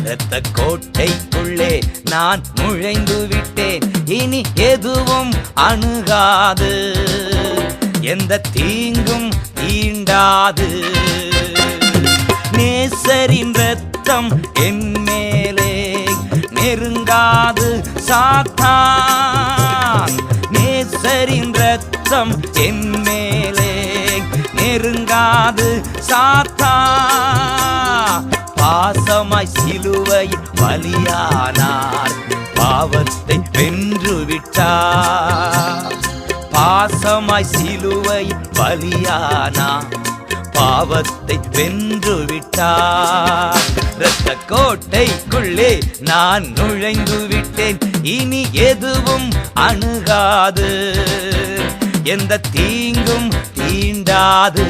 இரத்த கோட்டைக்குள்ளே நான் நுழைந்து விட்டேன். இனி எதுவும் அணுகாது, எந்த தீங்கும் தீண்டாது. நேசரின் இரத்தம் என் மேலே நெருங்காது சாத்தான். நேசரின் இரத்தம் என் மேலே நெருங்காது சாத்தான். பாசமாய் சிலுவையில் பலியானார், பாவத்தை வென்று விட்டார். பாசமாய் சிலுவையில் பலியானார், பாவத்தை வென்று விட்டார். இரத்த கோட்டைக்குள்ளே நான் நுழைந்து விட்டேன். இனி எதுவும் அணுகாது, எந்த தீங்கும் தீண்டாது.